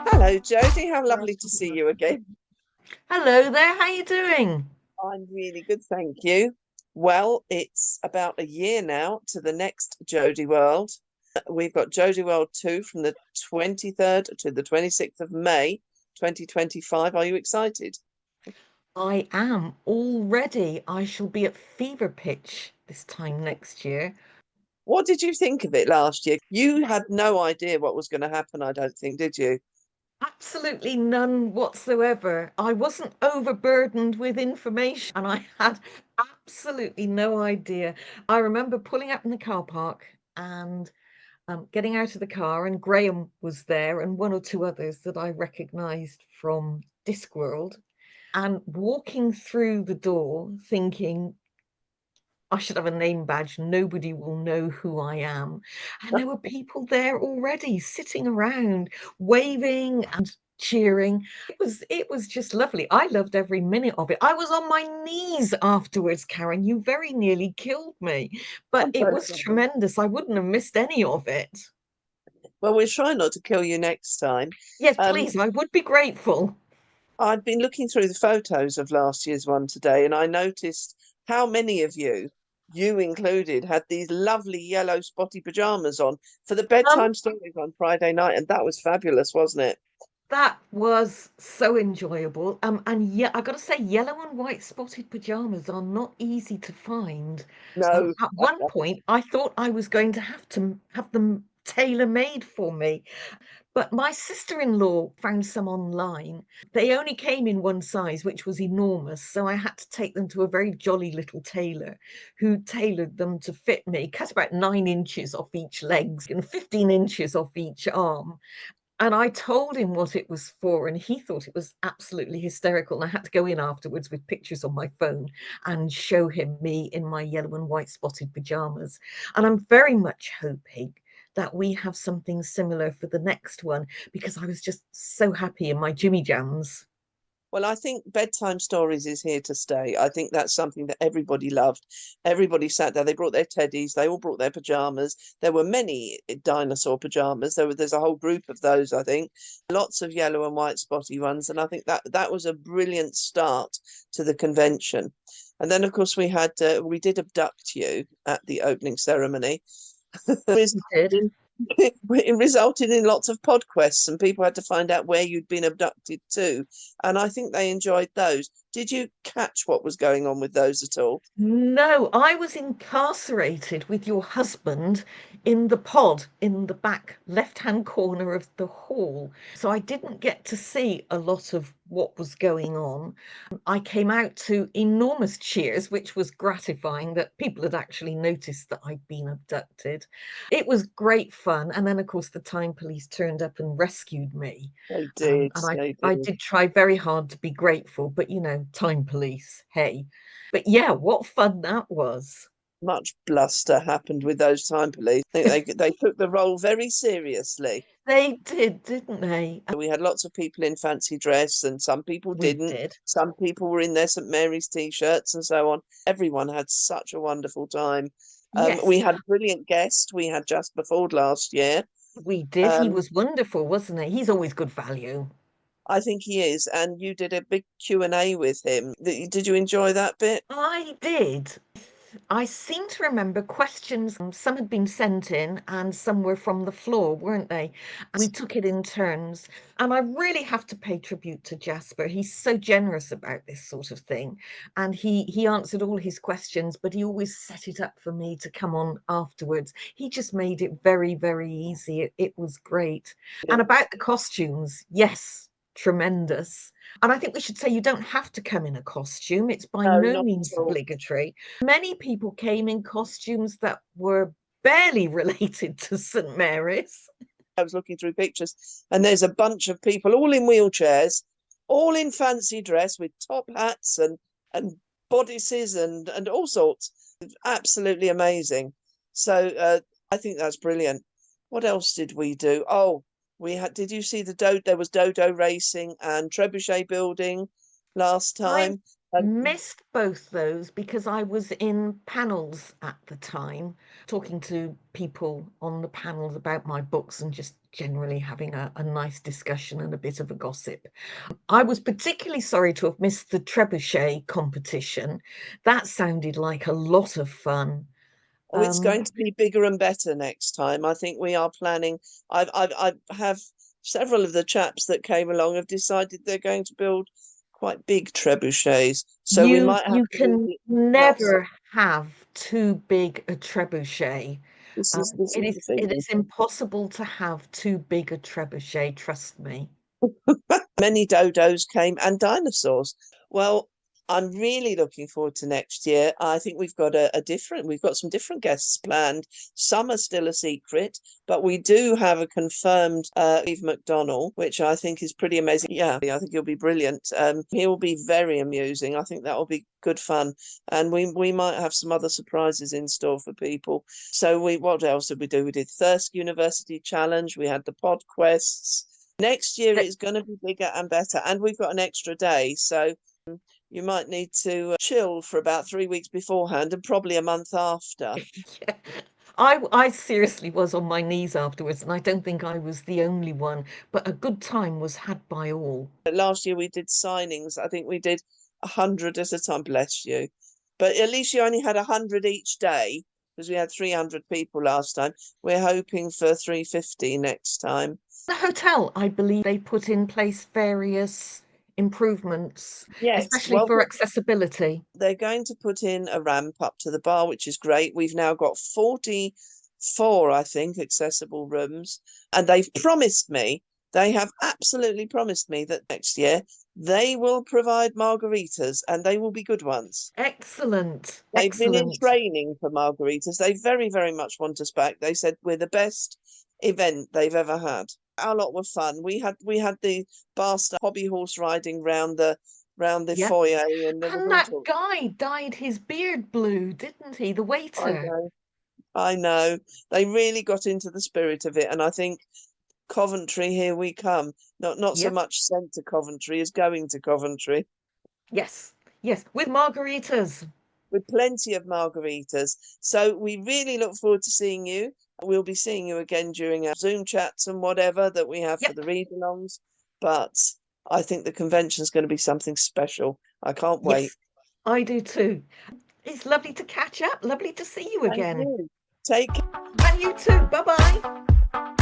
Hello, Jodi. How lovely to see you again. Hello there, how you doing? I'm really good, thank you. Well, it's about a year now to the next Jodi World. We've got Jodi World 2 from the 23rd to the 26th of May, 2025. Are you excited? I am already. I shall be at fever pitch this time next year. What did you think of it last year? You had no idea what was going to happen, I don't think, did you? Absolutely none whatsoever. I wasn't overburdened with information and I had absolutely no idea. I remember pulling up in the car park and getting out of the car, and Graham was there and one or two others that I recognized from Discworld, and walking through the door thinking, I should have a name badge. Nobody will know who I am. And there were people there already sitting around, waving and cheering. It was just lovely. I loved every minute of it. I was on my knees afterwards, Karen. You very nearly killed me. But I'm it so was sorry. tremendous. I wouldn't have missed any of it. Well, we'll try not to kill you next time. Yes, Um, please, I would be grateful. I'd been looking through the photos of last year's one today, and I noticed how many of you, you included, had these lovely yellow spotty pajamas on for the Um, bedtime stories on Friday night, and that was fabulous, wasn't it? That was so enjoyable. And yeah, I got to say, yellow and white spotted pajamas are not easy to find. No, At one point, I thought I was going to have them tailor-made for me, but my sister-in-law found some online. They only came in one size, which was enormous, so I had to take them to a very jolly little tailor who tailored them to fit me, cut about 9 inches off each leg and 15 inches off each arm. And I told him what it was for, and he thought it was absolutely hysterical. And I had to go in afterwards with pictures on my phone and show him me in my yellow and white spotted pajamas. And I'm very much hoping that we have something similar for the next one, because I was just so happy in my Jimmy Jams. well, I think bedtime stories is here to stay. I think that's something that everybody loved. Everybody sat there. They brought their teddies. They all brought their pajamas. There were many dinosaur pajamas. There's a whole group of those. I think lots of yellow and white spotty ones, and I think that was a brilliant start to the convention. And then, of course, we did abduct you at the opening ceremony. You did. It resulted in lots of pod quests, and people had to find out where you'd been abducted to. And I think they enjoyed those. Did you catch what was going on with those at all? No, I was incarcerated with your husband in the pod in the back left-hand corner of the hall. So I didn't get to see a lot of what was going on. I came out to enormous cheers, which was gratifying that people had actually noticed that I'd been abducted. It was great fun. And then, of course, the time police turned up and rescued me. They did. And They I did. did try very hard to be grateful, but time police, hey. But yeah, what fun that was. Much bluster happened with those time police. I think they took the role very seriously. They did, didn't they? We had lots of people in fancy dress, and some people We didn't. did. Some people were in their St Mary's t-shirts and so on. Everyone had such a wonderful time. We Yes, had a brilliant guest. We had Jasper Ford last year. we did. He Um, was wonderful, wasn't he? He's always good value. I think he is, and you did a big Q&A with him. Did you enjoy that bit? I did. I seem to remember questions, some had been sent in and some were from the floor, weren't they? We took it in turns. And I really have to pay tribute to Jasper. He's so generous about this sort of thing. And he answered all his questions, but he always set it up for me to come on afterwards. He just made it very, very easy. It was great. And Yeah. about the costumes, yes, tremendous. And I think we should say you don't have to come in a costume. It's by No, no not means at all. obligatory. Many people came in costumes that were barely related to St. Mary's. I was looking through pictures, and there's a bunch of people all in wheelchairs, all in fancy dress with top hats and bodices and all sorts. Absolutely amazing. So I think that's brilliant. What else did we do? Oh, we had. Did you see the do? There was dodo racing and trebuchet building last I time. missed both those because I was in panels at the time, talking to people on the panels about my books and just generally having a nice discussion and a bit of a gossip. I was particularly sorry to have missed the trebuchet competition. That sounded like a lot of fun. Oh, it's going to be bigger and better next time. I think we are planning. I have several of the chaps that came along have decided they're going to build quite big trebuchets. So we might have You to do can the nuts. never have too big a trebuchet. This is the It thing. is impossible to have too big a trebuchet, trust me. Many dodos came and dinosaurs. Well, I'm really looking forward to next year. I think we've got some different guests planned. Some are still a secret, but we do have a confirmed Eve McDonnell, which I think is pretty amazing. Yeah, I think he'll be brilliant. He will be very amusing. I think that will be good fun. And we might have some other surprises in store for people. So what else did we do? We did Thirsk University Challenge, we had the pod quests. Next year it's going to be bigger and better, and we've got an extra day, so you might need to chill for about 3 weeks beforehand and probably a month after. Yeah. I seriously was on my knees afterwards, and I don't think I was the only one, but a good time was had by all. Last year we did signings. I think we did 100 at a time, bless you. But at least you only had 100 each day because we had 300 people last time. We're hoping for 350 next time. The hotel, I believe they put in place various improvements, Yes, especially well, for accessibility. they're going to put in a ramp up to the bar, which is great. We've now got 44, I think, accessible rooms. And they have absolutely promised me that next year they will provide margaritas and they will be good ones. Excellent, They've been in excellent. training for margaritas. They very, very much want us back. They said we're the best event they've ever had. Our lot were fun. We had the bar staff hobby horse riding round the Yeah. foyer, and there was And all that sorts. guy dyed his beard blue, didn't he? The I waiter. know. I know. They really got into the spirit of it, and I think Coventry, here we come. Not so Yep. much sent to Coventry as going to Coventry Yes. Yes. With margaritas. with plenty of margaritas. So we really look forward to seeing you. We'll be seeing you again during our Zoom chats and whatever that we have for Yep. the read-alongs. But I think the convention's going to be something special. I can't wait. Yes. I do too. It's lovely to catch up. Lovely to see you And again. you take And you too. Bye bye.